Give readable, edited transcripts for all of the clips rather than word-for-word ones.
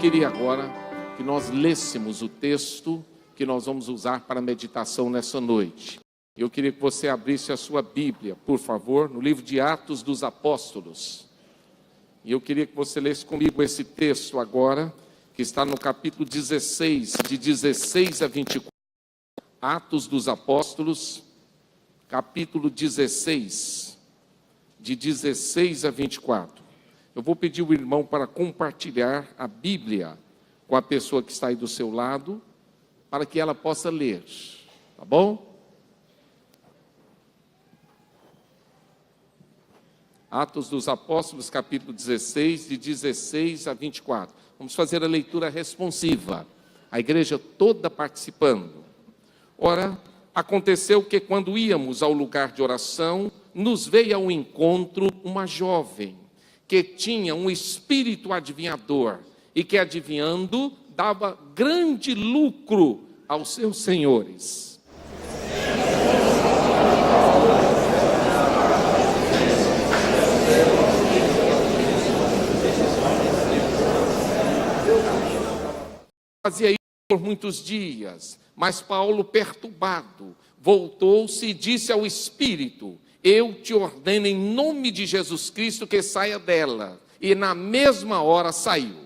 queria agora que nós lêssemos o texto que nós vamos usar para a meditação nessa noite. Eu queria que você abrisse a sua Bíblia, por favor, no livro de Atos dos Apóstolos. E eu queria que você lesse comigo esse texto agora, que está no capítulo 16, de 16 a 24. Atos dos Apóstolos, capítulo 16, de 16 a 24. Eu vou pedir ao irmão para compartilhar a Bíblia com a pessoa que está aí do seu lado, para que ela possa ler, tá bom? Atos dos Apóstolos, capítulo 16, de 16 a 24. Vamos fazer a leitura responsiva, a igreja toda participando. Ora, aconteceu que quando íamos ao lugar de oração, nos veio ao encontro uma jovem, que tinha um espírito adivinhador, e que adivinhando, dava grande lucro aos seus senhores. Fazia isso por muitos dias, mas Paulo, perturbado, voltou-se e disse ao espírito: eu te ordeno em nome de Jesus Cristo que saia dela. E na mesma hora saiu.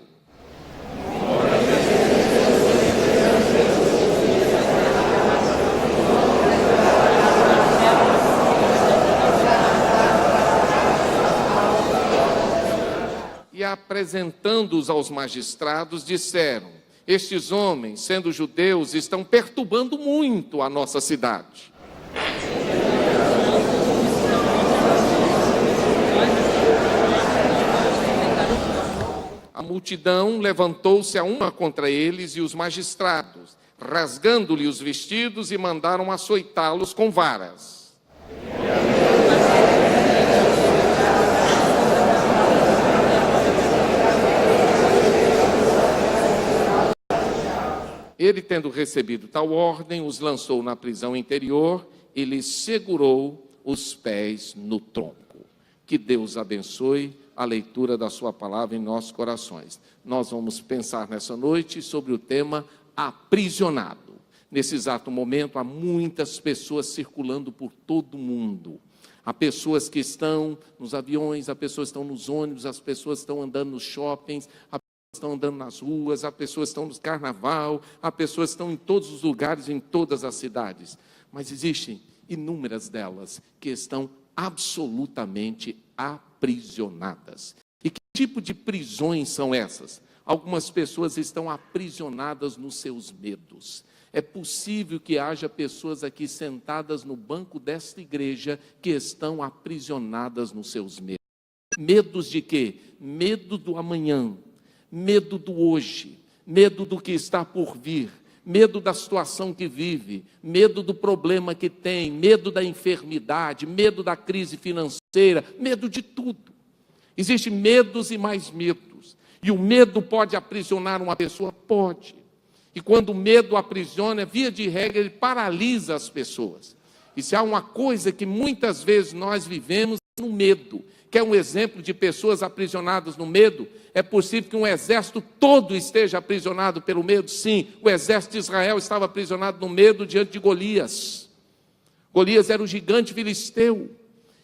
E apresentando-os aos magistrados, disseram: estes homens, sendo judeus, estão perturbando muito a nossa cidade. A multidão levantou-se a uma contra eles e os magistrados, rasgando-lhe os vestidos, e mandaram açoitá-los com varas. Ele, tendo recebido tal ordem, os lançou na prisão interior e lhes segurou os pés no tronco. Que Deus abençoe a leitura da sua palavra em nossos corações. Nós vamos pensar nessa noite sobre o tema aprisionado. Nesse exato momento, há muitas pessoas circulando por todo o mundo. Há pessoas que estão nos aviões, há pessoas que estão nos ônibus, as pessoas estão andando nos shoppings, há pessoas que estão andando nas ruas, há pessoas que estão no carnaval, há pessoas que estão em todos os lugares, em todas as cidades. Mas existem inúmeras delas que estão absolutamente aprisionadas. E que tipo de prisões são essas? Algumas pessoas estão aprisionadas nos seus medos. É possível que haja pessoas aqui sentadas no banco desta igreja que estão aprisionadas nos seus medos. Medos de quê? Medo do amanhã, medo do hoje, medo do que está por vir, medo da situação que vive, medo do problema que tem, medo da enfermidade, medo da crise financeira, medo de tudo. Existem medos e mais medos. E o medo pode aprisionar uma pessoa? Pode. E quando o medo aprisiona, via de regra, ele paralisa as pessoas. E se há uma coisa que muitas vezes nós vivemos no medo, que é um exemplo de pessoas aprisionadas no medo, é possível que um exército todo esteja aprisionado pelo medo? Sim, o exército de Israel estava aprisionado no medo diante de Golias. Golias era o gigante filisteu.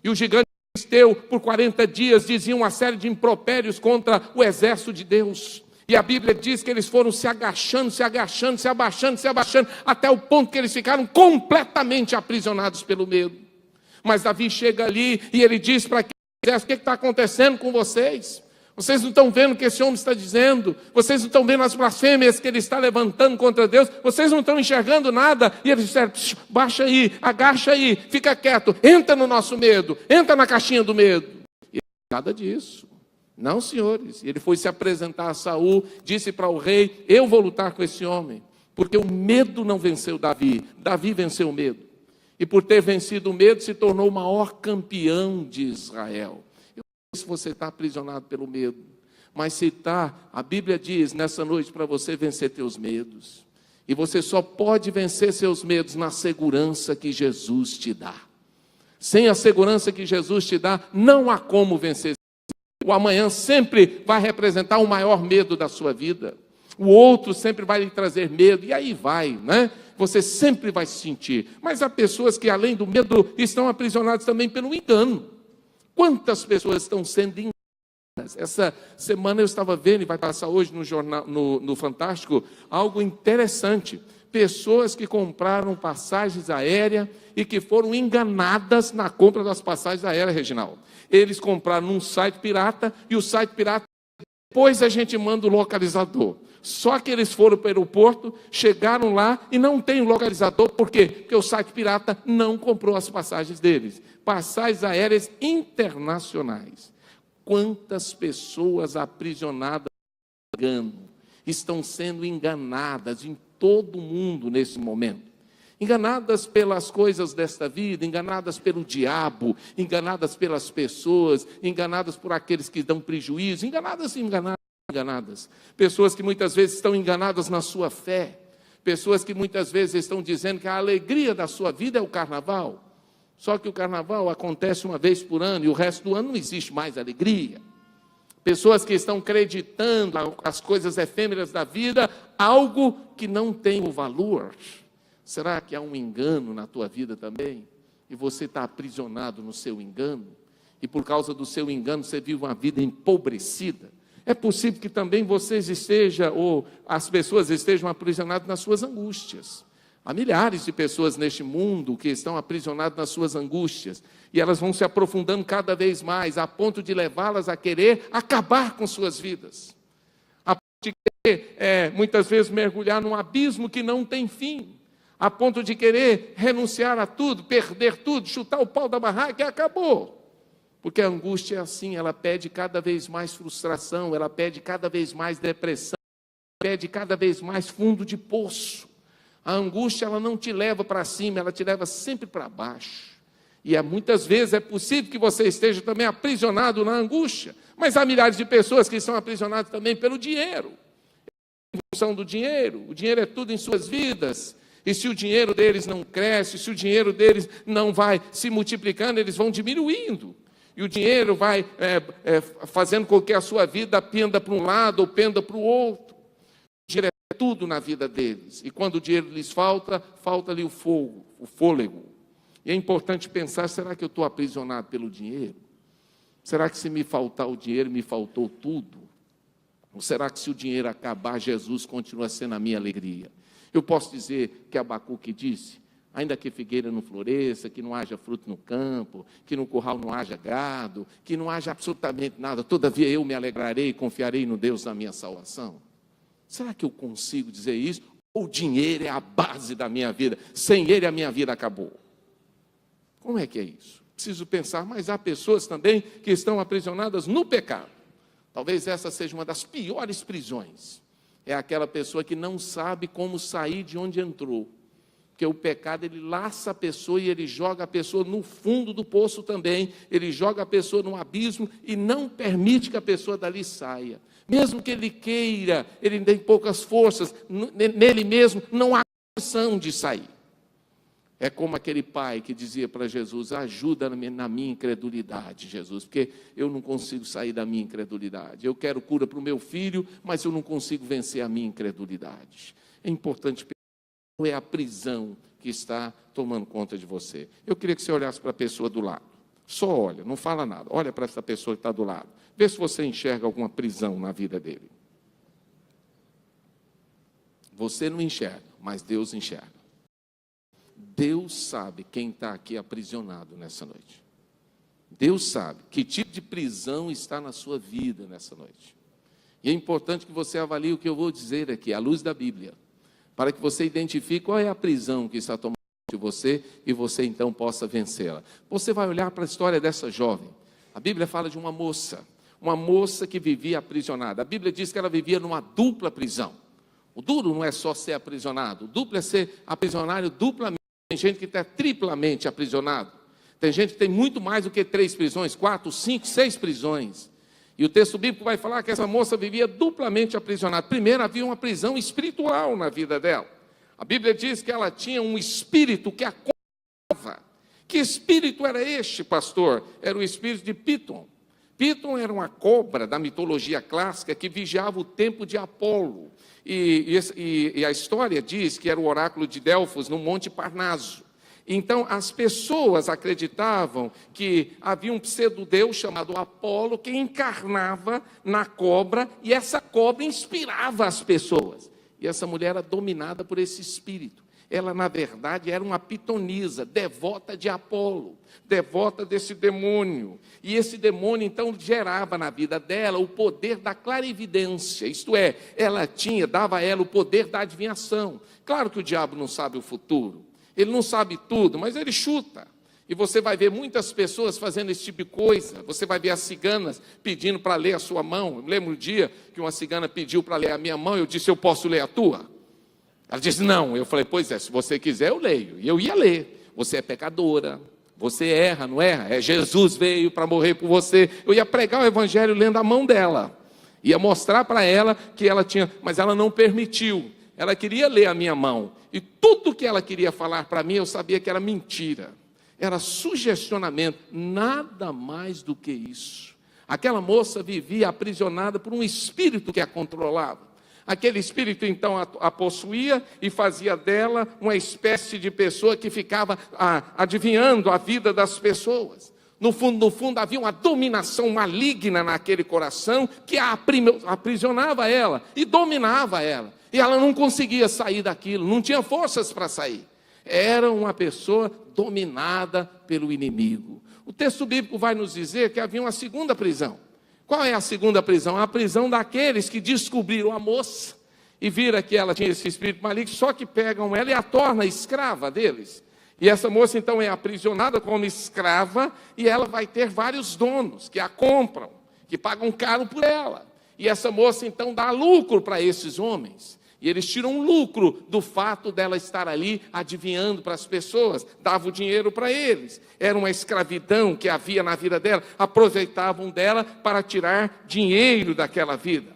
E o gigante filisteu, por 40 dias, dizia uma série de impropérios contra o exército de Deus. E a Bíblia diz que eles foram se agachando, se agachando, se abaixando, se abaixando, até o ponto que eles ficaram completamente aprisionados pelo medo. Mas Davi chega ali e ele diz para aquele exército: o que está acontecendo com vocês? Vocês não estão vendo o que esse homem está dizendo? Vocês não estão vendo as blasfêmias que ele está levantando contra Deus? Vocês não estão enxergando nada? E eles disseram: baixa aí, agacha aí, fica quieto, entra no nosso medo, entra na caixinha do medo. E nada disso. Não, senhores. Ele foi se apresentar a Saul, disse para o rei: eu vou lutar com esse homem, porque o medo não venceu Davi, Davi venceu o medo. E por ter vencido o medo, se tornou o maior campeão de Israel. Eu não sei se você está aprisionado pelo medo, mas se está, a Bíblia diz nessa noite para você vencer teus medos. E você só pode vencer seus medos na segurança que Jesus te dá. Sem a segurança que Jesus te dá, não há como vencer. O amanhã sempre vai representar o maior medo da sua vida. O outro sempre vai lhe trazer medo, e aí vai, né? Você sempre vai se sentir. Mas há pessoas que, além do medo, estão aprisionadas também pelo engano. Quantas pessoas estão sendo enganadas? Essa semana eu estava vendo, e vai passar hoje no jornal, no Fantástico, algo interessante. Pessoas que compraram passagens aéreas e que foram enganadas na compra das passagens aéreas, Reginaldo. Eles compraram num site pirata, e o site pirata, depois a gente manda o localizador. Só que eles foram para o aeroporto, chegaram lá e não tem o localizador. Por quê? Porque o site pirata não comprou as passagens deles. Passagens aéreas internacionais. Quantas pessoas aprisionadas no engano estão sendo enganadas em todo o mundo nesse momento? Enganadas pelas coisas desta vida, enganadas pelo diabo, enganadas pelas pessoas, enganadas por aqueles que dão prejuízo, enganadas. Pessoas que muitas vezes estão enganadas na sua fé, pessoas que muitas vezes estão dizendo que a alegria da sua vida é o carnaval. Só que o carnaval acontece uma vez por ano e o resto do ano não existe mais alegria. Pessoas que estão acreditando as coisas efêmeras da vida, algo que não tem o valor. Será que há um engano na tua vida também? E você está aprisionado no seu engano? E por causa do seu engano você vive uma vida empobrecida? É possível que também vocês estejam, ou as pessoas estejam aprisionadas nas suas angústias. Há milhares de pessoas neste mundo que estão aprisionadas nas suas angústias, e elas vão se aprofundando cada vez mais, a ponto de levá-las a querer acabar com suas vidas. A ponto de querer, muitas vezes, mergulhar num abismo que não tem fim. A ponto de querer renunciar a tudo, perder tudo, chutar o pau da barraca e acabou. Porque a angústia é assim, ela pede cada vez mais frustração, ela pede cada vez mais depressão, ela pede cada vez mais fundo de poço. A angústia, ela não te leva para cima, ela te leva sempre para baixo. E muitas vezes é possível que você esteja também aprisionado na angústia, mas há milhares de pessoas que estão aprisionadas também pelo dinheiro. Em função do dinheiro, o dinheiro é tudo em suas vidas. E se o dinheiro deles não cresce, se o dinheiro deles não vai se multiplicando, eles vão diminuindo. E o dinheiro vai fazendo com que a sua vida penda para um lado ou penda para o outro. O dinheiro é tudo na vida deles. E quando o dinheiro lhes falta, falta-lhe o fogo, o fôlego. E é importante pensar, será que eu estou aprisionado pelo dinheiro? Será que se me faltar o dinheiro, me faltou tudo? Ou será que se o dinheiro acabar, Jesus continua sendo a minha alegria? Eu posso dizer que Abacuque disse, ainda que figueira não floresça, que não haja fruto no campo, que no curral não haja gado, que não haja absolutamente nada, todavia eu me alegrarei e confiarei no Deus da minha salvação. Será que eu consigo dizer isso? Ou o dinheiro é a base da minha vida? Sem ele a minha vida acabou. Como é que é isso? Preciso pensar, mas há pessoas também que estão aprisionadas no pecado. Talvez essa seja uma das piores prisões. É aquela pessoa que não sabe como sair de onde entrou. Porque o pecado, ele laça a pessoa e ele joga a pessoa no fundo do poço também. Ele joga a pessoa num abismo e não permite que a pessoa dali saia. Mesmo que ele queira, ele tem poucas forças, nele mesmo não há condição de sair. É como aquele pai que dizia para Jesus, ajuda-me na minha incredulidade, Jesus, porque eu não consigo sair da minha incredulidade. Eu quero cura para o meu filho, mas eu não consigo vencer a minha incredulidade. É importante pensar, qual é a prisão que está tomando conta de você. Eu queria que você olhasse para a pessoa do lado. Só olha, não fala nada. Olha para essa pessoa que está do lado. Vê se você enxerga alguma prisão na vida dele. Você não enxerga, mas Deus enxerga. Deus sabe quem está aqui aprisionado nessa noite. Deus sabe que tipo de prisão está na sua vida nessa noite. E é importante que você avalie o que eu vou dizer aqui, à luz da Bíblia, para que você identifique qual é a prisão que está tomando de você e você então possa vencê-la. Você vai olhar para a história dessa jovem. A Bíblia fala de uma moça que vivia aprisionada. A Bíblia diz que ela vivia numa dupla prisão. O duro não é só ser aprisionado, o duplo é ser aprisionário duplamente. Tem gente que está triplamente aprisionado. Tem gente que tem muito mais do que 3 prisões, 4, 5, 6 prisões. E o texto bíblico vai falar que essa moça vivia duplamente aprisionada. Primeiro, havia uma prisão espiritual na vida dela. A Bíblia diz que ela tinha um espírito que a controlava. Que espírito era este, pastor? Era o espírito de Piton. Piton era uma cobra da mitologia clássica que vigiava o templo de Apolo. E a história diz que era o oráculo de Delfos no Monte Parnaso. Então, as pessoas acreditavam que havia um pseudo-deus chamado Apolo que encarnava na cobra, e essa cobra inspirava as pessoas. E essa mulher era dominada por esse espírito. Ela, na verdade, era uma pitonisa, devota de Apolo, devota desse demônio. E esse demônio, então, gerava na vida dela o poder da clarividência, isto é, dava a ela o poder da adivinhação. Claro que o diabo não sabe o futuro, ele não sabe tudo, mas ele chuta. E você vai ver muitas pessoas fazendo esse tipo de coisa. Você vai ver as ciganas pedindo para ler a sua mão. Eu lembro um dia que uma cigana pediu para ler a minha mão, eu disse, eu posso ler a tua? Ela disse, não. Eu falei, pois é, se você quiser eu leio. E eu ia ler. Você é pecadora, você erra, não erra? Jesus veio para morrer por você. Eu ia pregar o evangelho lendo a mão dela. Ia mostrar para ela que ela tinha, mas ela não permitiu. Ela queria ler a minha mão. E tudo que ela queria falar para mim, eu sabia que era mentira. Era sugestionamento, nada mais do que isso. Aquela moça vivia aprisionada por um espírito que a controlava. Aquele espírito, então, a possuía e fazia dela uma espécie de pessoa que ficava adivinhando a vida das pessoas. No fundo, havia uma dominação maligna naquele coração que a aprisionava ela e dominava ela. E ela não conseguia sair daquilo, não tinha forças para sair. Era uma pessoa dominada pelo inimigo. O texto bíblico vai nos dizer que havia uma segunda prisão. Qual é a segunda prisão? A prisão daqueles que descobriram a moça e viram que ela tinha esse espírito maligno, só que pegam ela e a tornam escrava deles. E essa moça então é aprisionada como escrava e ela vai ter vários donos que a compram, que pagam caro por ela. E essa moça então dá lucro para esses homens. E eles tiram lucro do fato dela estar ali adivinhando para as pessoas, dava o dinheiro para eles. Era uma escravidão que havia na vida dela, aproveitavam dela para tirar dinheiro daquela vida.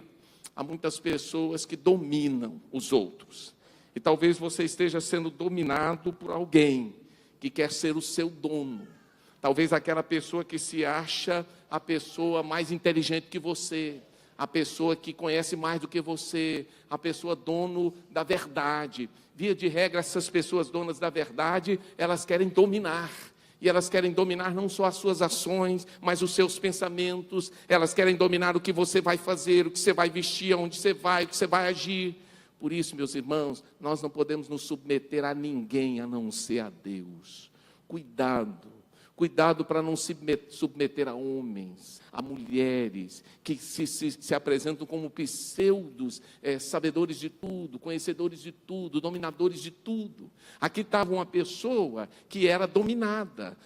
Há muitas pessoas que dominam os outros. E talvez você esteja sendo dominado por alguém que quer ser o seu dono. Talvez aquela pessoa que se acha a pessoa mais inteligente que você, a pessoa que conhece mais do que você, a pessoa dono da verdade. Via de regra, essas pessoas donas da verdade, elas querem dominar. E elas querem dominar não só as suas ações, mas os seus pensamentos. Elas querem dominar o que você vai fazer, o que você vai vestir, aonde você vai, o que você vai agir. Por isso, meus irmãos, nós não podemos nos submeter a ninguém a não ser a Deus. Cuidado para não se submeter a homens, a mulheres, que se apresentam como pseudos, sabedores de tudo, conhecedores de tudo, dominadores de tudo. Aqui estava uma pessoa que era dominada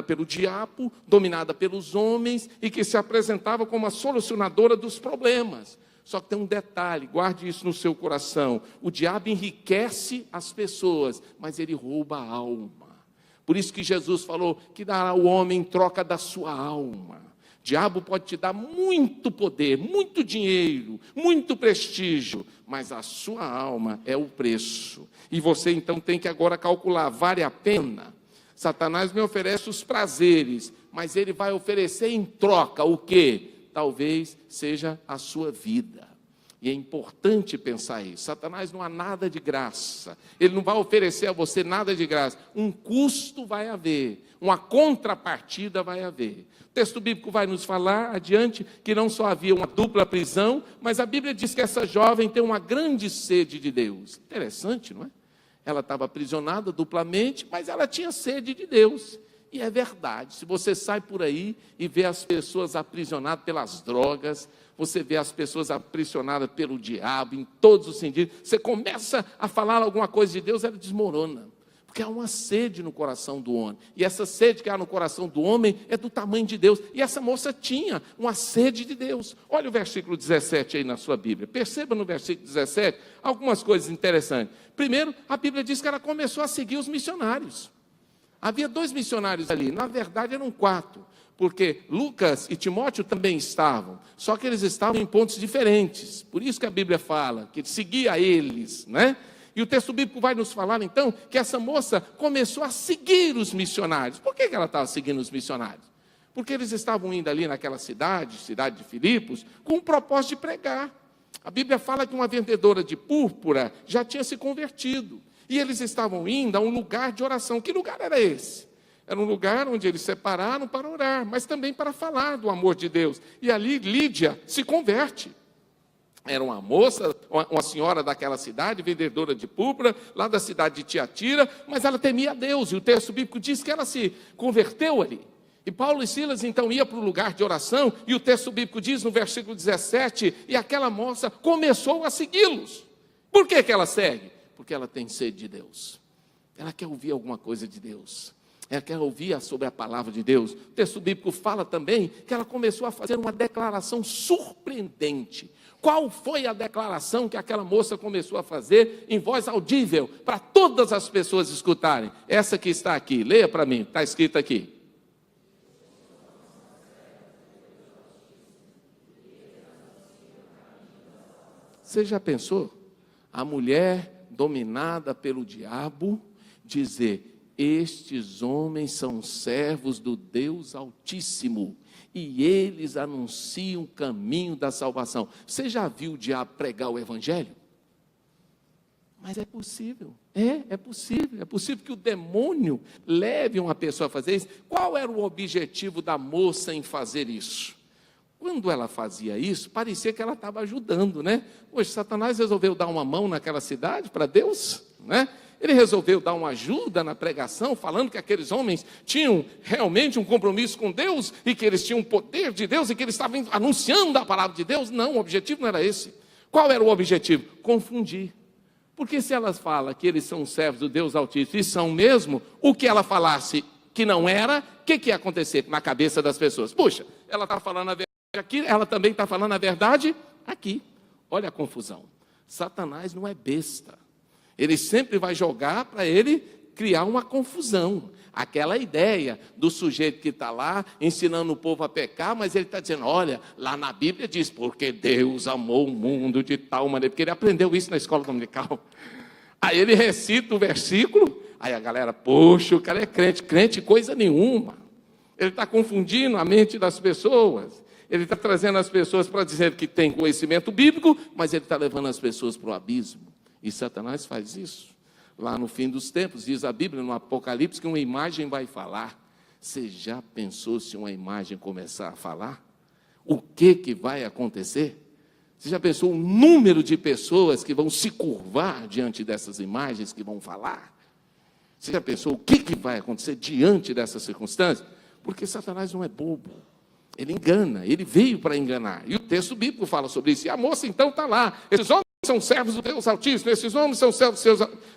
pelo diabo, dominada pelos homens, e que se apresentava como a solucionadora dos problemas. Só que tem um detalhe, guarde isso no seu coração: o diabo enriquece as pessoas, mas ele rouba a alma. Por isso que Jesus falou que dará o homem em troca da sua alma. O diabo pode te dar muito poder, muito dinheiro, muito prestígio, mas a sua alma é o preço. E você então tem que agora calcular, vale a pena? Satanás me oferece os prazeres, mas ele vai oferecer em troca o quê? Talvez seja a sua vida. E é importante pensar isso. Satanás não há nada de graça. Ele não vai oferecer a você nada de graça. Um custo vai haver, uma contrapartida vai haver. O texto bíblico vai nos falar adiante que não só havia uma dupla prisão, mas a Bíblia diz que essa jovem tem uma grande sede de Deus. Interessante, não é? Ela estava aprisionada duplamente, mas ela tinha sede de Deus. E é verdade, se você sai por aí e vê as pessoas aprisionadas pelas drogas, você vê as pessoas aprisionadas pelo diabo, em todos os sentidos, você começa a falar alguma coisa de Deus, ela desmorona, porque há uma sede no coração do homem, e essa sede que há no coração do homem é do tamanho de Deus, e essa moça tinha uma sede de Deus. Olha o versículo 17 aí na sua Bíblia, perceba no versículo 17 algumas coisas interessantes. Primeiro, a Bíblia diz que ela começou a seguir os missionários. Havia 2 missionários ali, na verdade eram 4, porque Lucas e Timóteo também estavam, só que eles estavam em pontos diferentes, por isso que a Bíblia fala, que seguia eles, né? E o texto bíblico vai nos falar então, que essa moça começou a seguir os missionários. Por que ela estava seguindo os missionários? Porque eles estavam indo ali naquela cidade de Filipos, com o propósito de pregar. A Bíblia fala que uma vendedora de púrpura já tinha se convertido. E eles estavam indo a um lugar de oração. Que lugar era esse? Era um lugar onde eles separaram para orar, mas também para falar do amor de Deus. E ali Lídia se converte. Era uma moça, uma senhora daquela cidade, vendedora de púrpura, lá da cidade de Tiatira, mas ela temia a Deus. E o texto bíblico diz que ela se converteu ali. E Paulo e Silas então iam para o lugar de oração, e o texto bíblico diz no versículo 17, e aquela moça começou a segui-los. Por que ela segue? Porque ela tem sede de Deus. Ela quer ouvir alguma coisa de Deus. Ela quer ouvir sobre a palavra de Deus. O texto bíblico fala também que ela começou a fazer uma declaração surpreendente. Qual foi a declaração que aquela moça começou a fazer em voz audível, para todas as pessoas escutarem? Essa que está aqui, leia para mim, está escrito aqui. Você já pensou? A mulher dominada pelo diabo dizer: estes homens são servos do Deus Altíssimo e eles anunciam o caminho da salvação. Você já viu o diabo pregar o evangelho? Mas é possível, é possível. É possível que o demônio leve uma pessoa a fazer isso. Qual era o objetivo da moça em fazer isso? Quando ela fazia isso, parecia que ela estava ajudando, né? Hoje, Satanás resolveu dar uma mão naquela cidade para Deus, né? Ele resolveu dar uma ajuda na pregação, falando que aqueles homens tinham realmente um compromisso com Deus, e que eles tinham o poder de Deus, e que eles estavam anunciando a palavra de Deus. Não, o objetivo não era esse. Qual era o objetivo? Confundir. Porque se ela fala que eles são servos do Deus Altíssimo, e são mesmo, o que ela falasse que não era, o que ia acontecer na cabeça das pessoas? Puxa, ela está falando a verdade aqui, ela também está falando a verdade aqui. Olha a confusão. Satanás não é besta. Ele sempre vai jogar para ele criar uma confusão. Aquela ideia do sujeito que está lá ensinando o povo a pecar, mas ele está dizendo: olha, lá na Bíblia diz, porque Deus amou o mundo de tal maneira, porque ele aprendeu isso na escola dominical. Aí ele recita o versículo, aí a galera: poxa, o cara é crente, crente coisa nenhuma. Ele está confundindo a mente das pessoas. Ele está trazendo as pessoas para dizer que tem conhecimento bíblico, mas ele está levando as pessoas para o abismo. E Satanás faz isso. Lá no fim dos tempos, diz a Bíblia, no Apocalipse, que uma imagem vai falar. Você já pensou se uma imagem começar a falar? O que vai acontecer? Você já pensou o número de pessoas que vão se curvar diante dessas imagens que vão falar? Você já pensou o que vai acontecer diante dessas circunstâncias? Porque Satanás não é bobo. Ele engana, ele veio para enganar. E o texto bíblico fala sobre isso. E a moça então está lá. Esses homens são servos do Deus Altíssimo. Esses homens são servos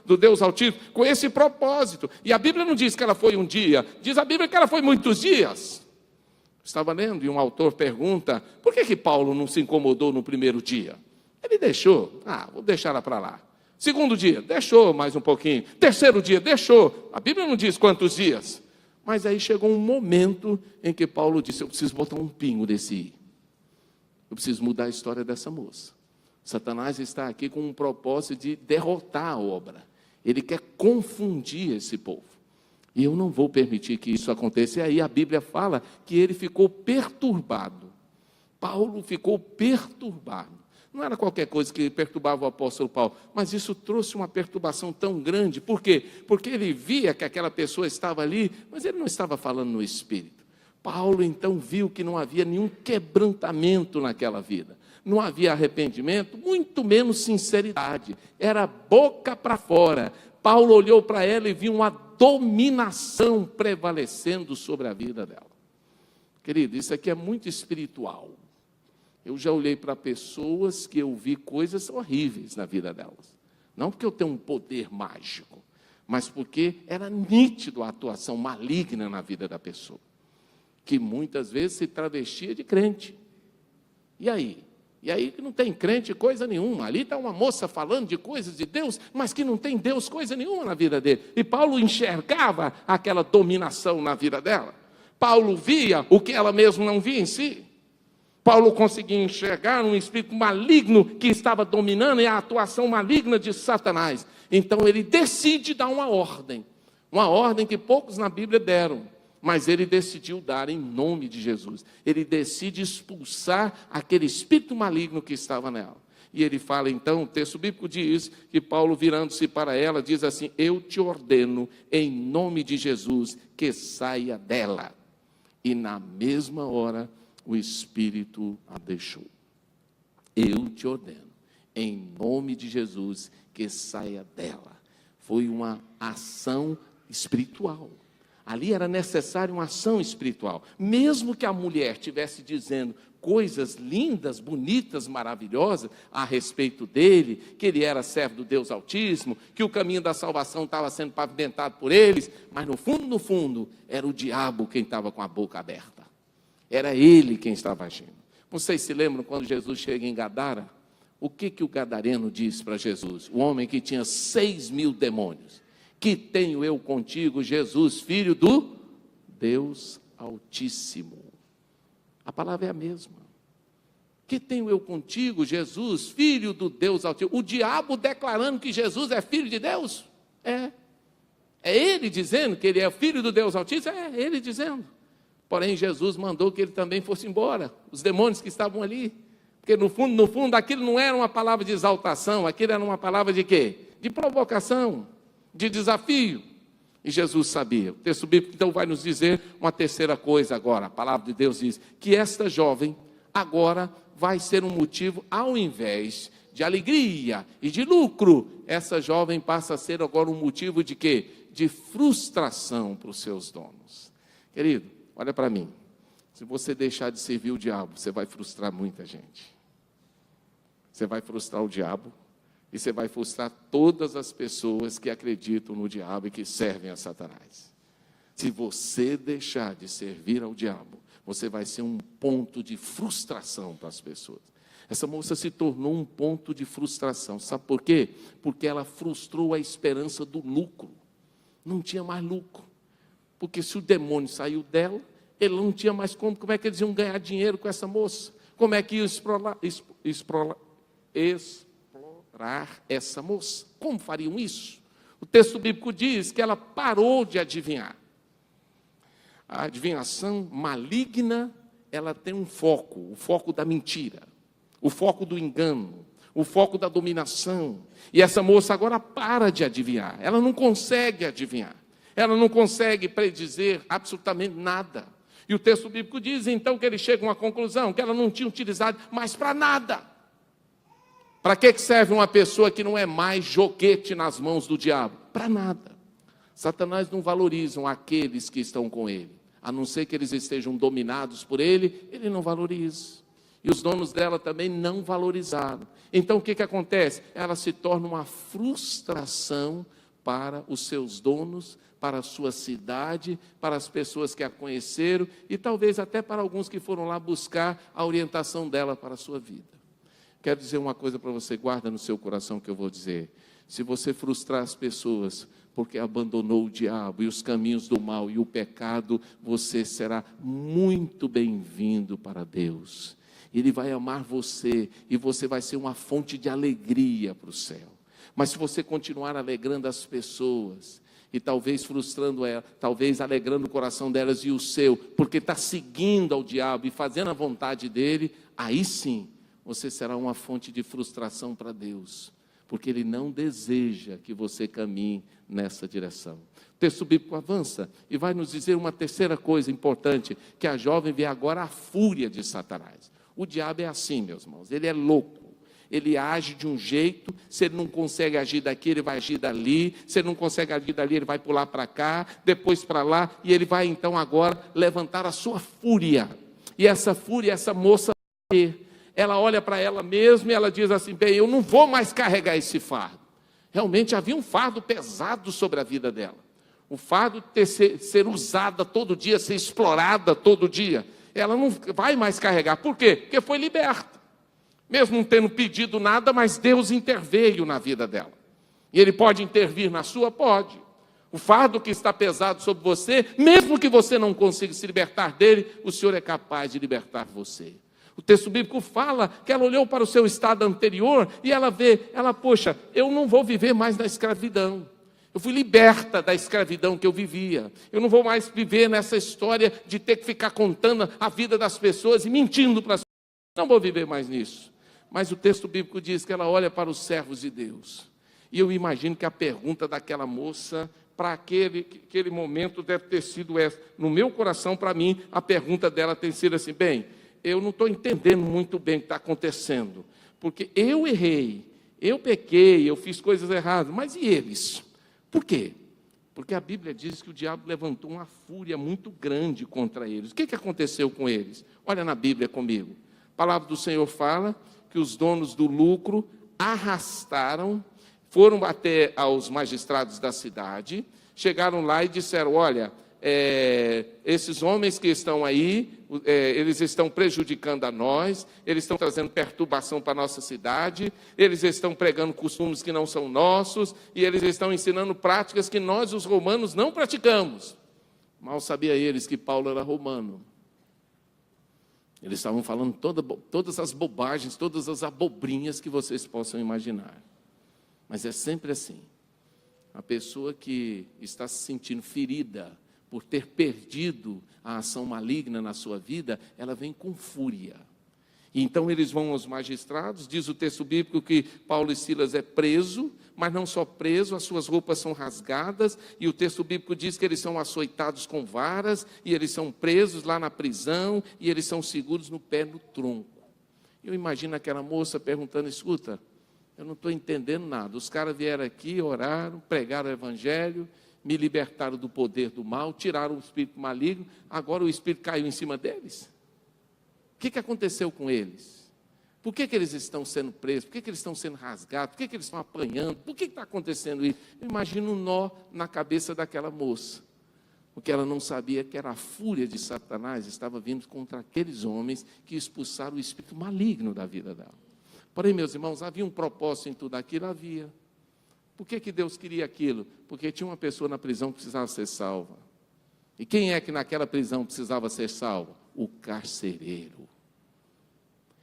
do Deus Altíssimo com esse propósito. E a Bíblia não diz que ela foi um dia. Diz a Bíblia que ela foi muitos dias. Estava lendo e um autor pergunta: por que Paulo não se incomodou no primeiro dia? Ele deixou. Vou deixar ela para lá. Segundo dia, deixou mais um pouquinho. Terceiro dia, deixou. A Bíblia não diz quantos dias. Mas aí chegou um momento em que Paulo disse: eu preciso botar um pingo desse i. Eu preciso mudar a história dessa moça. Satanás está aqui com um propósito de derrotar a obra. Ele quer confundir esse povo. E eu não vou permitir que isso aconteça. E aí a Bíblia fala que ele ficou perturbado. Paulo ficou perturbado. Não era qualquer coisa que perturbava o apóstolo Paulo, mas isso trouxe uma perturbação tão grande. Por quê? Porque ele via que aquela pessoa estava ali, mas ele não estava falando no Espírito. Paulo então viu que não havia nenhum quebrantamento naquela vida. Não havia arrependimento, muito menos sinceridade. Era boca para fora. Paulo olhou para ela e viu uma dominação prevalecendo sobre a vida dela. Querido, isso aqui é muito espiritual. Eu já olhei para pessoas que eu vi coisas horríveis na vida delas. Não porque eu tenho um poder mágico, mas porque era nítido a atuação maligna na vida da pessoa, que muitas vezes se travestia de crente. E aí? E aí que não tem crente coisa nenhuma. Ali está uma moça falando de coisas de Deus, mas que não tem Deus coisa nenhuma na vida dele. E Paulo enxergava aquela dominação na vida dela. Paulo via o que ela mesma não via em si. Paulo conseguia enxergar um espírito maligno que estava dominando e a atuação maligna de Satanás. Então ele decide dar uma ordem que poucos na Bíblia deram. mas ele decidiu dar em nome de Jesus. Ele decide expulsar aquele espírito maligno que estava nela. E ele fala então, o texto bíblico diz que Paulo, virando-se para ela, diz assim: eu te ordeno em nome de Jesus que saia dela. E na mesma hora o espírito a deixou. Eu te ordeno em nome de Jesus que saia dela. Foi uma ação espiritual. Ali era necessária uma ação espiritual. Mesmo que a mulher estivesse dizendo coisas lindas, bonitas, maravilhosas a respeito dele, que ele era servo do Deus Altíssimo, que o caminho da salvação estava sendo pavimentado por eles, mas no fundo, era o diabo quem estava com a boca aberta. Era ele quem estava agindo. Vocês se lembram quando Jesus chega em Gadara? O que o gadareno disse para Jesus? O homem que tinha 6.000 demônios. Que tenho eu contigo, Jesus, filho do Deus Altíssimo. A palavra é a mesma. Que tenho eu contigo, Jesus, filho do Deus Altíssimo. O diabo declarando que Jesus é filho de Deus? É. É ele dizendo que ele é filho do Deus Altíssimo? É ele dizendo. Porém, Jesus mandou que ele também fosse embora. Os demônios que estavam ali. Porque no fundo, aquilo não era uma palavra de exaltação, aquilo era uma palavra de quê? De provocação, de desafio. E Jesus sabia. O texto bíblico então vai nos dizer uma terceira coisa agora. A palavra de Deus diz que esta jovem agora vai ser um motivo, ao invés de alegria e de lucro, essa jovem passa a ser agora um motivo de quê? De frustração para os seus donos. Querido, olha para mim. Se você deixar de servir o diabo, você vai frustrar muita gente. Você vai frustrar o diabo e você vai frustrar todas as pessoas que acreditam no diabo e que servem a Satanás. Se você deixar de servir ao diabo, você vai ser um ponto de frustração para as pessoas. Essa moça se tornou um ponto de frustração. Sabe por quê? Porque ela frustrou a esperança do lucro. Não tinha mais lucro. Porque se o demônio saiu dela, ele não tinha mais como é que eles iam ganhar dinheiro com essa moça? Como é que iam explorar essa moça? Como fariam isso? O texto bíblico diz que ela parou de adivinhar. A adivinhação maligna, ela tem um foco, o foco da mentira, o foco do engano, o foco da dominação. E essa moça agora para de adivinhar, ela não consegue adivinhar, ela não consegue predizer absolutamente nada. E o texto bíblico diz, então, que eles chegam à conclusão que ela não tinha utilizado mais para nada. Para que serve uma pessoa que não é mais joguete nas mãos do diabo? Para nada. Satanás não valoriza aqueles que estão com ele. A não ser que eles estejam dominados por ele, ele não valoriza. E os donos dela também não valorizaram. Então, o que acontece? Ela se torna uma frustração para os seus donos, para a sua cidade, para as pessoas que a conheceram e talvez até para alguns que foram lá buscar a orientação dela para a sua vida. Quero dizer uma coisa para você, guarda no seu coração o que eu vou dizer. Se você frustrar as pessoas porque abandonou o diabo e os caminhos do mal e o pecado, você será muito bem-vindo para Deus. Ele vai amar você e você vai ser uma fonte de alegria para o céu. Mas se você continuar alegrando as pessoas e talvez frustrando ela, talvez alegrando o coração delas e o seu, porque está seguindo ao diabo e fazendo a vontade dele, aí sim, você será uma fonte de frustração para Deus, porque Ele não deseja que você caminhe nessa direção. O texto bíblico avança e vai nos dizer uma terceira coisa importante, que a jovem vê agora a fúria de Satanás. O diabo é assim, meus irmãos, ele é louco. Ele age de um jeito, se ele não consegue agir daqui, ele vai agir dali, se ele não consegue agir dali, ele vai pular para cá, depois para lá, e ele vai então agora levantar a sua fúria. E essa fúria, essa moça, ela olha para ela mesma e ela diz assim, bem, eu não vou mais carregar esse fardo. Realmente havia um fardo pesado sobre a vida dela. O fardo de ser usada todo dia, ser explorada todo dia. Ela não vai mais carregar. Por quê? Porque foi liberta. Mesmo não tendo pedido nada, mas Deus interveio na vida dela. E Ele pode intervir na sua? Pode. O fardo que está pesado sobre você, mesmo que você não consiga se libertar dele, o Senhor é capaz de libertar você. O texto bíblico fala que ela olhou para o seu estado anterior e ela vê, poxa, eu não vou viver mais na escravidão. Eu fui liberta da escravidão que eu vivia. Eu não vou mais viver nessa história de ter que ficar contando a vida das pessoas e mentindo para as pessoas. Não vou viver mais nisso. Mas o texto bíblico diz que ela olha para os servos de Deus. E eu imagino que a pergunta daquela moça, para aquele momento, deve ter sido essa. No meu coração, para mim, a pergunta dela tem sido assim: bem, eu não estou entendendo muito bem o que está acontecendo. Porque eu errei, eu pequei, eu fiz coisas erradas. Mas e eles? Por quê? Porque a Bíblia diz que o diabo levantou uma fúria muito grande contra eles. O que aconteceu com eles? Olha na Bíblia comigo. A palavra do Senhor fala que os donos do lucro arrastaram, foram até aos magistrados da cidade, chegaram lá e disseram: olha, esses homens que estão aí, eles estão prejudicando a nós, eles estão trazendo perturbação para a nossa cidade, eles estão pregando costumes que não são nossos, e eles estão ensinando práticas que nós, os romanos, não praticamos. Mal sabia eles que Paulo era romano. Eles estavam falando todas as bobagens, todas as abobrinhas que vocês possam imaginar. Mas é sempre assim. A pessoa que está se sentindo ferida por ter perdido a ação maligna na sua vida, ela vem com fúria. E então eles vão aos magistrados, diz o texto bíblico que Paulo e Silas é preso, mas não só preso, as suas roupas são rasgadas, e o texto bíblico diz que eles são açoitados com varas, e eles são presos lá na prisão, e eles são seguros no pé no tronco. Eu imagino aquela moça perguntando: escuta, eu não estou entendendo nada, os caras vieram aqui, oraram, pregaram o evangelho, me libertaram do poder do mal, tiraram o espírito maligno, agora o espírito caiu em cima deles? O que aconteceu com eles? Por que eles estão sendo presos? Por que eles estão sendo rasgados? Por que eles estão apanhando? Por que está acontecendo isso? Eu imagino um nó na cabeça daquela moça, porque ela não sabia que era a fúria de Satanás, estava vindo contra aqueles homens que expulsaram o espírito maligno da vida dela. Porém, meus irmãos, havia um propósito em tudo aquilo? Havia. Por que Deus queria aquilo? Porque tinha uma pessoa na prisão que precisava ser salva. E quem é que naquela prisão precisava ser salvo? O carcereiro.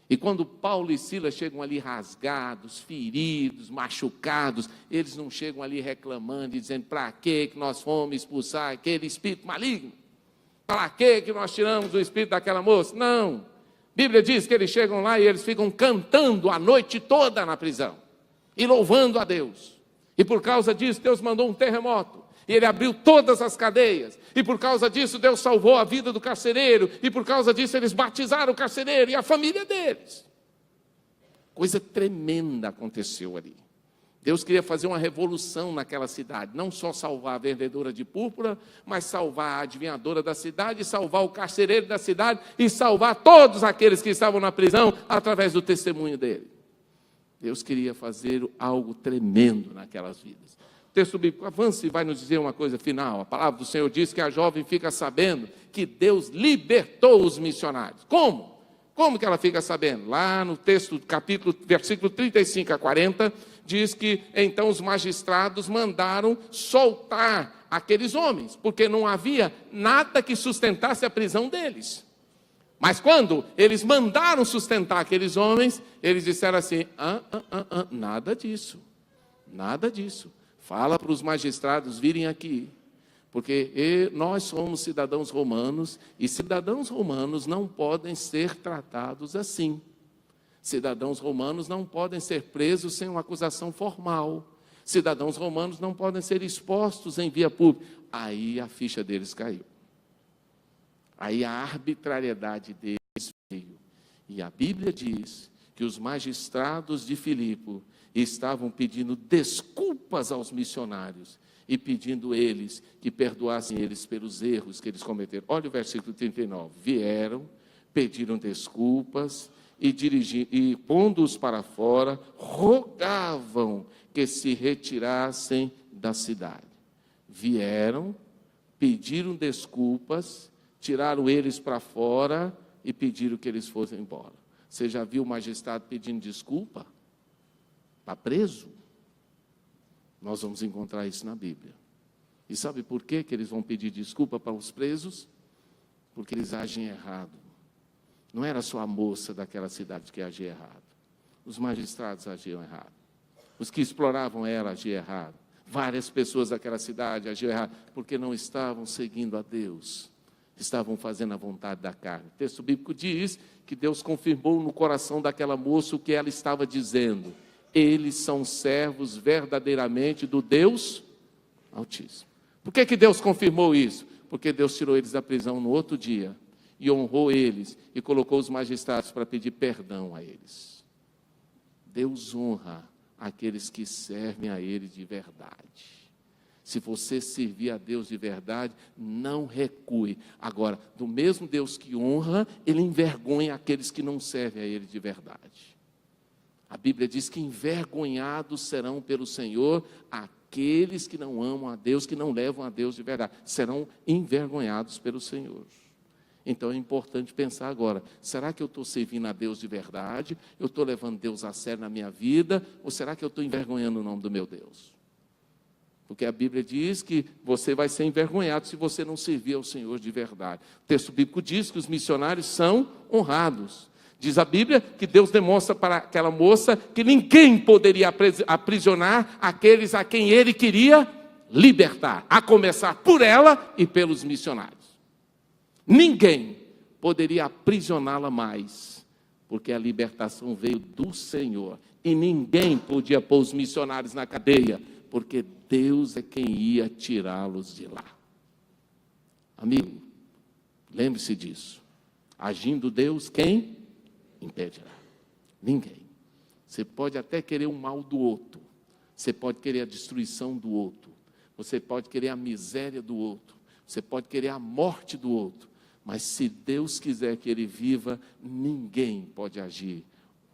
E quando Paulo e Silas chegam ali rasgados, feridos, machucados, eles não chegam ali reclamando e dizendo: para que nós fomos expulsar aquele espírito maligno? Para que nós tiramos o espírito daquela moça? Não. A Bíblia diz que eles chegam lá e eles ficam cantando a noite toda na prisão e louvando a Deus. E por causa disso, Deus mandou um terremoto. E ele abriu todas as cadeias. E por causa disso, Deus salvou a vida do carcereiro. E por causa disso, eles batizaram o carcereiro e a família deles. Coisa tremenda aconteceu ali. Deus queria fazer uma revolução naquela cidade. Não só salvar a vendedora de púrpura, mas salvar a adivinhadora da cidade, salvar o carcereiro da cidade e salvar todos aqueles que estavam na prisão através do testemunho dele. Deus queria fazer algo tremendo naquelas vidas. O texto bíblico avança e vai nos dizer uma coisa final. A palavra do Senhor diz que a jovem fica sabendo que Deus libertou os missionários. Como? Como que ela fica sabendo? Lá no texto, versículo 35 a 40, diz que então os magistrados mandaram soltar aqueles homens, porque não havia nada que sustentasse a prisão deles. Mas quando eles mandaram sustentar aqueles homens, eles disseram assim: nada disso, nada disso. Fala para os magistrados virem aqui, porque nós somos cidadãos romanos, e cidadãos romanos não podem ser tratados assim. Cidadãos romanos não podem ser presos sem uma acusação formal. Cidadãos romanos não podem ser expostos em via pública. Aí a ficha deles caiu. Aí a arbitrariedade deles veio. E a Bíblia diz que os magistrados de Filipe estavam pedindo desculpas aos missionários e pedindo eles que perdoassem eles pelos erros que eles cometeram. Olha o versículo 39. Vieram, pediram desculpas e pondo-os para fora, rogavam que se retirassem da cidade. Vieram, pediram desculpas, tiraram eles para fora e pediram que eles fossem embora. Você já viu o magistrado pedindo desculpa? Está preso? Nós vamos encontrar isso na Bíblia. E sabe por que eles vão pedir desculpa para os presos? Porque eles agem errado. Não era só a moça daquela cidade que agia errado. Os magistrados agiam errado. Os que exploravam ela agiam errado. Várias pessoas daquela cidade agiram errado, porque não estavam seguindo a Deus, estavam fazendo a vontade da carne. O texto bíblico diz que Deus confirmou no coração daquela moça o que ela estava dizendo: eles são servos verdadeiramente do Deus Altíssimo. Por que Deus confirmou isso? Porque Deus tirou eles da prisão no outro dia, e honrou eles, e colocou os magistrados para pedir perdão a eles. Deus honra aqueles que servem a Ele de verdade. Se você servir a Deus de verdade, não recue. Agora, do mesmo Deus que honra, Ele envergonha aqueles que não servem a Ele de verdade. A Bíblia diz que envergonhados serão pelo Senhor aqueles que não amam a Deus, que não levam a Deus de verdade. Serão envergonhados pelo Senhor. Então é importante pensar agora: será que eu estou servindo a Deus de verdade? Eu estou levando Deus a sério na minha vida? Ou será que eu estou envergonhando o nome do meu Deus? Porque a Bíblia diz que você vai ser envergonhado se você não servir ao Senhor de verdade. O texto bíblico diz que os missionários são honrados. Diz a Bíblia que Deus demonstra para aquela moça que ninguém poderia aprisionar aqueles a quem Ele queria libertar, a começar por ela e pelos missionários. Ninguém poderia aprisioná-la mais, porque a libertação veio do Senhor. E ninguém podia pôr os missionários na cadeia, porque Deus é quem ia tirá-los de lá. Amigo, lembre-se disso. Agindo Deus, quem impedirá? Ninguém. Você pode até querer o mal do outro. Você pode querer a destruição do outro. Você pode querer a miséria do outro. Você pode querer a morte do outro. Mas se Deus quiser que ele viva, ninguém pode agir,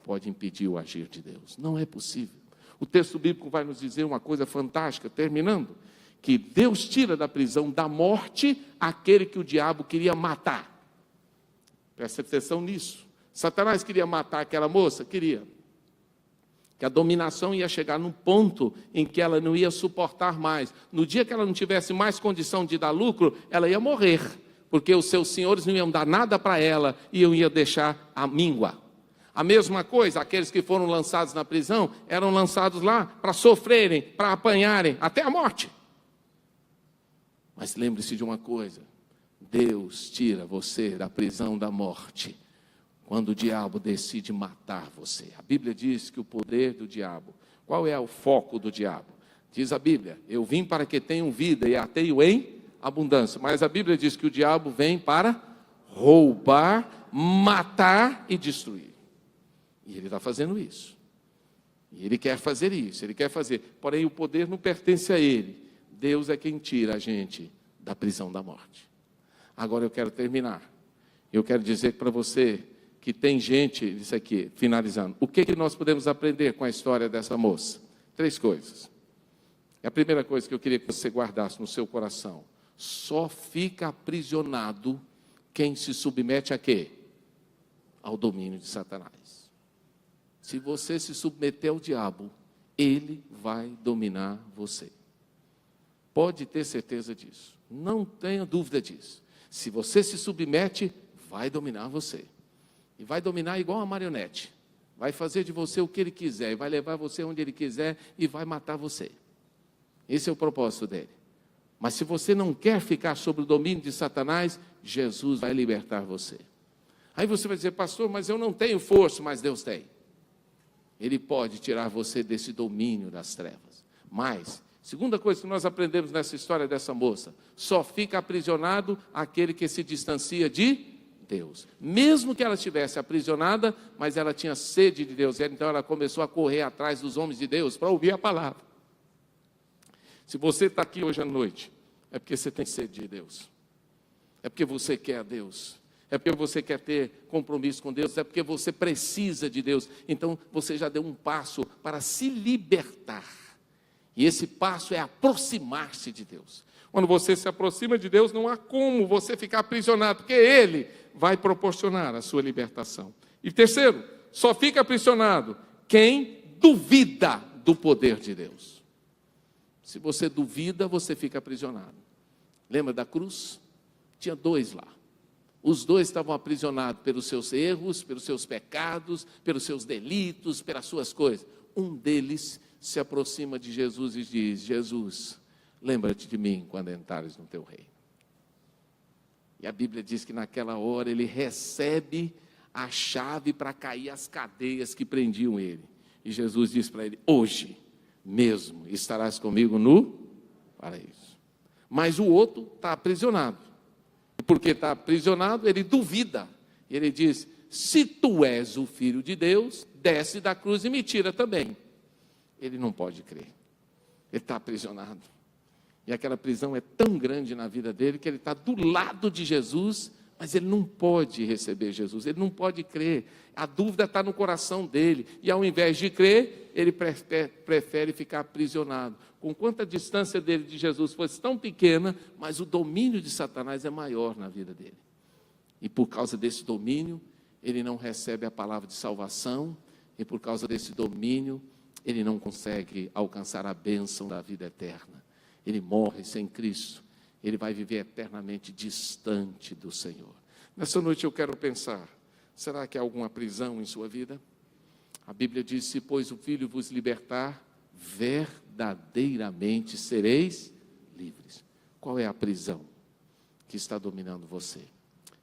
pode impedir o agir de Deus. Não é possível. O texto bíblico vai nos dizer uma coisa fantástica, terminando, que Deus tira da prisão, da morte, aquele que o diabo queria matar. Presta atenção nisso. Satanás queria matar aquela moça? Queria. Que a dominação ia chegar num ponto em que ela não ia suportar mais. No dia que ela não tivesse mais condição de dar lucro, ela ia morrer. Porque os seus senhores não iam dar nada para ela e iam deixar a míngua. A mesma coisa, aqueles que foram lançados na prisão, eram lançados lá para sofrerem, para apanharem, até a morte. Mas lembre-se de uma coisa: Deus tira você da prisão da morte quando o diabo decide matar você. A Bíblia diz que o poder do diabo, qual é o foco do diabo? Diz a Bíblia: eu vim para que tenham vida e a tenham em abundância. Mas a Bíblia diz que o diabo vem para roubar, matar e destruir. E ele está fazendo isso. E ele quer fazer isso, ele quer fazer. Porém, o poder não pertence a ele. Deus é quem tira a gente da prisão da morte. Agora eu quero terminar. Eu quero dizer para você que tem gente, isso aqui, finalizando. O que nós podemos aprender com a história dessa moça? 3 coisas. A primeira coisa que eu queria que você guardasse no seu coração: só fica aprisionado quem se submete a quê? Ao domínio de Satanás. Se você se submeter ao diabo, ele vai dominar você. Pode ter certeza disso. Não tenha dúvida disso. Se você se submete, vai dominar você. E vai dominar igual uma marionete. Vai fazer de você o que ele quiser, e vai levar você onde ele quiser, e vai matar você. Esse é o propósito dele. Mas se você não quer ficar sob o domínio de Satanás, Jesus vai libertar você. Aí você vai dizer: pastor, mas eu não tenho força. Mas Deus tem. Ele pode tirar você desse domínio das trevas. Mas, segunda coisa que nós aprendemos nessa história dessa moça: só fica aprisionado aquele que se distancia de Deus. Mesmo que ela estivesse aprisionada, mas ela tinha sede de Deus. Então ela começou a correr atrás dos homens de Deus para ouvir a palavra. Se você está aqui hoje à noite, é porque você tem sede de Deus. É porque você quer a Deus. É porque você quer ter compromisso com Deus. É porque você precisa de Deus. Então você já deu um passo para se libertar. E esse passo é aproximar-se de Deus. Quando você se aproxima de Deus, não há como você ficar aprisionado, porque Ele vai proporcionar a sua libertação. E terceiro, só fica aprisionado quem duvida do poder de Deus. Se você duvida, você fica aprisionado. Lembra da cruz? Tinha 2 lá. Os 2 estavam aprisionados pelos seus erros, pelos seus pecados, pelos seus delitos, pelas suas coisas. Um deles se aproxima de Jesus e diz: Jesus, lembra-te de mim quando entrares no teu reino. E a Bíblia diz que naquela hora ele recebe a chave para cair as cadeias que prendiam ele. E Jesus diz para ele: hoje mesmo estarás comigo no paraíso. Mas o outro está aprisionado. E porque está aprisionado, ele duvida. E ele diz: se tu és o Filho de Deus, desce da cruz e me tira também. Ele não pode crer. Ele está aprisionado. E aquela prisão é tão grande na vida dele que ele está do lado de Jesus, mas ele não pode receber Jesus, ele não pode crer. A dúvida está no coração dele. E ao invés de crer, ele prefere ficar aprisionado. Com quanto a distância dele de Jesus fosse tão pequena, mas o domínio de Satanás é maior na vida dele. E por causa desse domínio, ele não recebe a palavra de salvação. E por causa desse domínio, ele não consegue alcançar a bênção da vida eterna. Ele morre sem Cristo. Ele vai viver eternamente distante do Senhor. Nessa noite eu quero pensar: será que há alguma prisão em sua vida? A Bíblia diz: se pois o Filho vos libertar, verdadeiramente sereis livres. Qual é a prisão que está dominando você?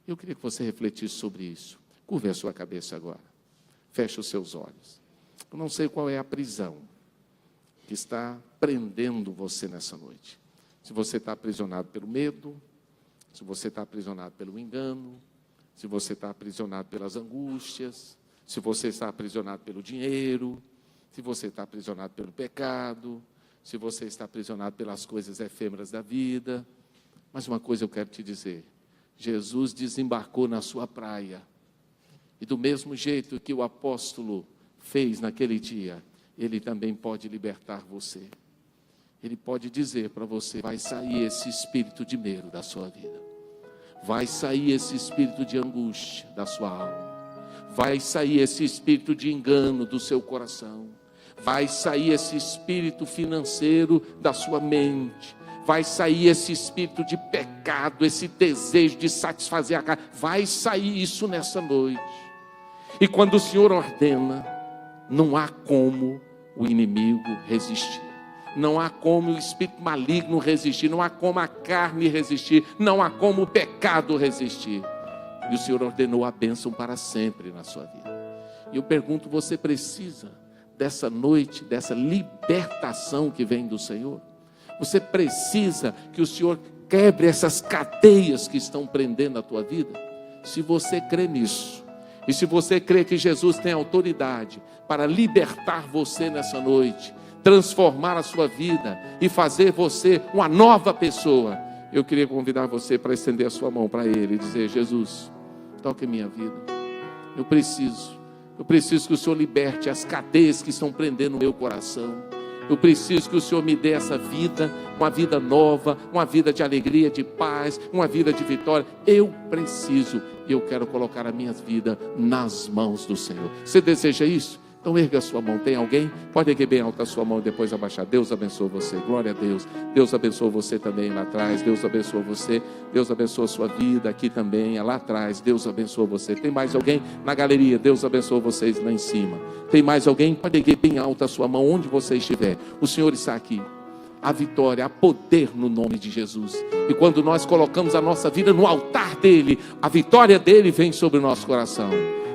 Eu queria que você refletisse sobre isso. Curve a sua cabeça agora. Feche os seus olhos. Eu não sei qual é a prisão que está prendendo você nessa noite. Se você está aprisionado pelo medo, se você está aprisionado pelo engano, se você está aprisionado pelas angústias, se você está aprisionado pelo dinheiro, se você está aprisionado pelo pecado, se você está aprisionado pelas coisas efêmeras da vida. Mas uma coisa eu quero te dizer: Jesus desembarcou na sua praia, e do mesmo jeito que o apóstolo fez naquele dia, ele também pode libertar você. Ele pode dizer para você: vai sair esse espírito de medo da sua vida, vai sair esse espírito de angústia da sua alma, vai sair esse espírito de engano do seu coração, vai sair esse espírito financeiro da sua mente, vai sair esse espírito de pecado, esse desejo de satisfazer a carne, vai sair isso nessa noite. E quando o Senhor ordena, não há como o inimigo resistir. Não há como o espírito maligno resistir, não há como a carne resistir, não há como o pecado resistir. E o Senhor ordenou a bênção para sempre na sua vida. E eu pergunto: você precisa dessa noite, dessa libertação que vem do Senhor? Você precisa que o Senhor quebre essas cadeias que estão prendendo a tua vida? Se você crê nisso, e se você crê que Jesus tem autoridade para libertar você nessa noite, transformar a sua vida e fazer você uma nova pessoa, eu queria convidar você para estender a sua mão para Ele e dizer: Jesus, toque minha vida. Eu preciso que o Senhor liberte as cadeias que estão prendendo o meu coração. Eu preciso que o Senhor me dê essa vida, uma vida nova, uma vida de alegria, de paz, uma vida de vitória. Eu preciso, e eu quero colocar a minha vida nas mãos do Senhor. Você deseja isso? Então erga a sua mão. Tem alguém? Pode erguer bem alta a sua mão e depois abaixar. Deus abençoe você. Glória a Deus. Deus abençoe você também lá atrás. Deus abençoe você. Deus abençoe a sua vida aqui também, lá atrás. Deus abençoe você. Tem mais alguém na galeria? Deus abençoe vocês lá em cima. Tem mais alguém? Pode erguer bem alta a sua mão onde você estiver. O Senhor está aqui. A vitória, há poder no nome de Jesus. E quando nós colocamos a nossa vida no altar dele, a vitória dele vem sobre o nosso coração.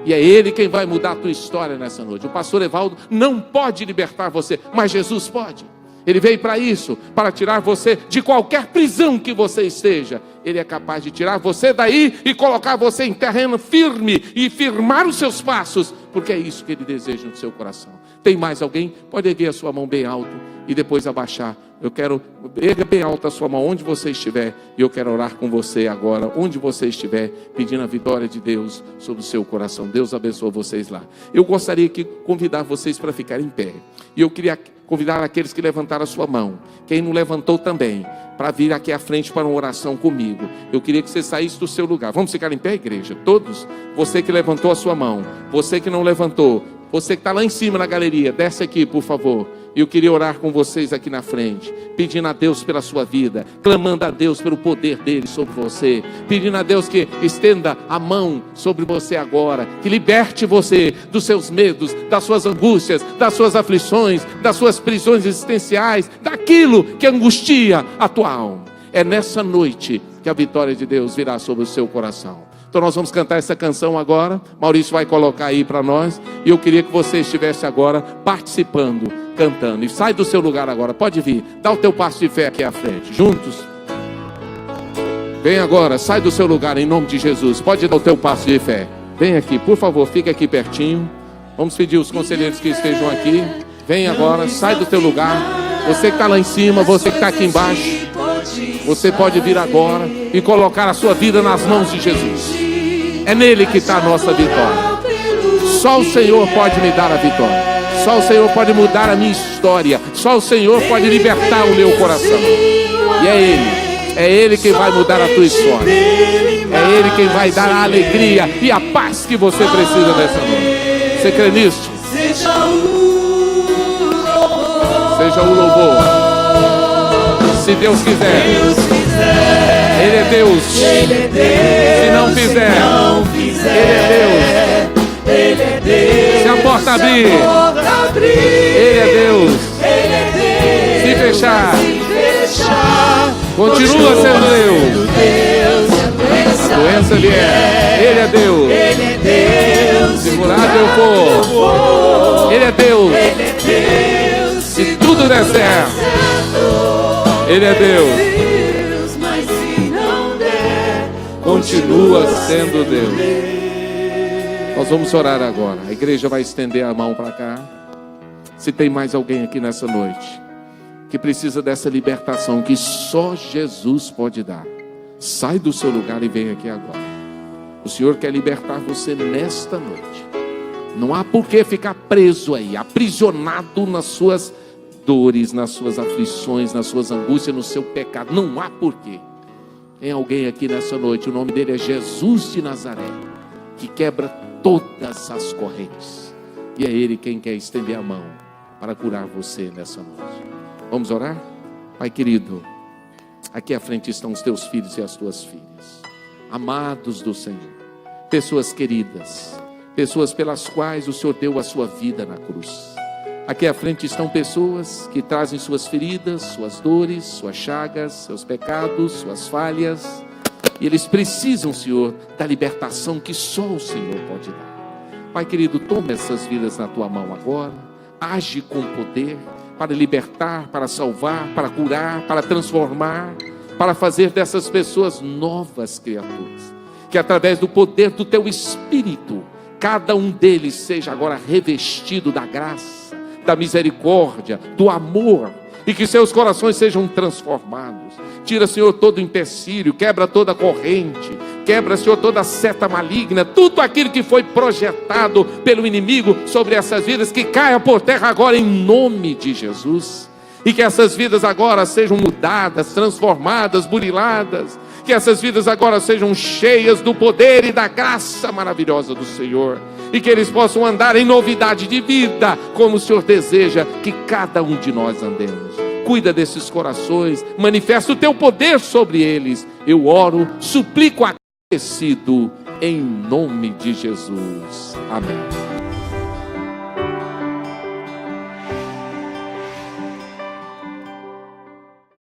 E é Ele quem vai mudar a tua história nessa noite. O pastor Evaldo não pode libertar você, mas Jesus pode. Ele veio para isso, para tirar você de qualquer prisão que você esteja. Ele é capaz de tirar você daí e colocar você em terreno firme e firmar os seus passos, porque é isso que Ele deseja no seu coração. Tem mais alguém? Pode erguer a sua mão bem alto e depois abaixar. Eu quero, erga bem alta a sua mão onde você estiver, e eu quero orar com você agora, onde você estiver, pedindo a vitória de Deus sobre o seu coração. Deus abençoe vocês lá. Eu gostaria de convidar vocês para ficar em pé, e eu queria convidar aqueles que levantaram a sua mão, quem não levantou também, para vir aqui à frente para uma oração comigo. Eu queria que você saísse do seu lugar. Vamos ficar em pé, igreja? Todos? Você que levantou a sua mão, você que não levantou, Você que está lá em cima na galeria, desce aqui, por favor. Eu queria orar com vocês aqui na frente, pedindo a Deus pela sua vida, clamando a Deus pelo poder dele sobre você, pedindo a Deus que estenda a mão sobre você agora, que liberte você dos seus medos, das suas angústias, das suas aflições, das suas prisões existenciais, daquilo que angustia a tua alma. É nessa noite que a vitória de Deus virá sobre o seu coração. Então nós vamos cantar essa canção agora. Maurício vai colocar aí para nós. E eu queria que você estivesse agora participando, cantando. E sai do seu lugar agora, pode vir. Dá o teu passo de fé aqui à frente, juntos. Vem agora, sai do seu lugar em nome de Jesus. Pode dar o teu passo de fé. Vem aqui, por favor, fica aqui pertinho. Vamos pedir os conselheiros que estejam aqui. Vem agora, sai do teu lugar. Você que está lá em cima, você que está aqui embaixo, você pode vir agora e colocar a sua vida nas mãos de Jesus. É nele que está a nossa vitória. Só o Senhor pode me dar a vitória. Só o Senhor pode mudar a minha história. Só o Senhor pode libertar o meu coração. E é Ele quem vai mudar a tua história. É Ele quem vai dar a alegria e a paz que você precisa nessa noite. Você crê nisso? Seja o louvor. Se Deus quiser, Ele é Deus. Se não fizer, Ele é Deus. Se a porta abrir, Ele é Deus. Se fechar, continua sendo Deus. A doença vier, Ele é Deus. Se curado eu for, Ele é Deus. Se tudo der certo, Ele é Deus. Mas se não der, continua sendo Deus. Nós vamos orar agora. A igreja vai estender a mão para cá. Se tem mais alguém aqui nessa noite que precisa dessa libertação que só Jesus pode dar, sai do seu lugar e vem aqui agora. O Senhor quer libertar você nesta noite. Não há por que ficar preso aí, aprisionado nas suas dores, nas suas aflições, nas suas angústias, no seu pecado. Não há porquê. Tem alguém aqui nessa noite, o nome dele é Jesus de Nazaré, que quebra todas as correntes. E é Ele quem quer estender a mão para curar você nessa noite. Vamos orar? Pai querido, aqui à frente estão os teus filhos e as tuas filhas, amados do Senhor, pessoas queridas, pessoas pelas quais o Senhor deu a sua vida na cruz. Aqui à frente estão pessoas que trazem suas feridas, suas dores, suas chagas, seus pecados, suas falhas. E eles precisam, Senhor, da libertação que só o Senhor pode dar. Pai querido, toma essas vidas na tua mão agora. Age com poder para libertar, para salvar, para curar, para transformar, para fazer dessas pessoas novas criaturas. Que através do poder do teu Espírito, cada um deles seja agora revestido da graça, da misericórdia, do amor, e que seus corações sejam transformados. Tira, Senhor, todo empecilho, quebra toda corrente, quebra, Senhor, toda seta maligna, tudo aquilo que foi projetado pelo inimigo sobre essas vidas, que caia por terra agora em nome de Jesus, e que essas vidas agora sejam mudadas, transformadas, buriladas, que essas vidas agora sejam cheias do poder e da graça maravilhosa do Senhor, e que eles possam andar em novidade de vida, como o Senhor deseja que cada um de nós andemos. Cuida desses corações, manifesta o teu poder sobre eles. Eu oro, suplico agradecido, em nome de Jesus. Amém.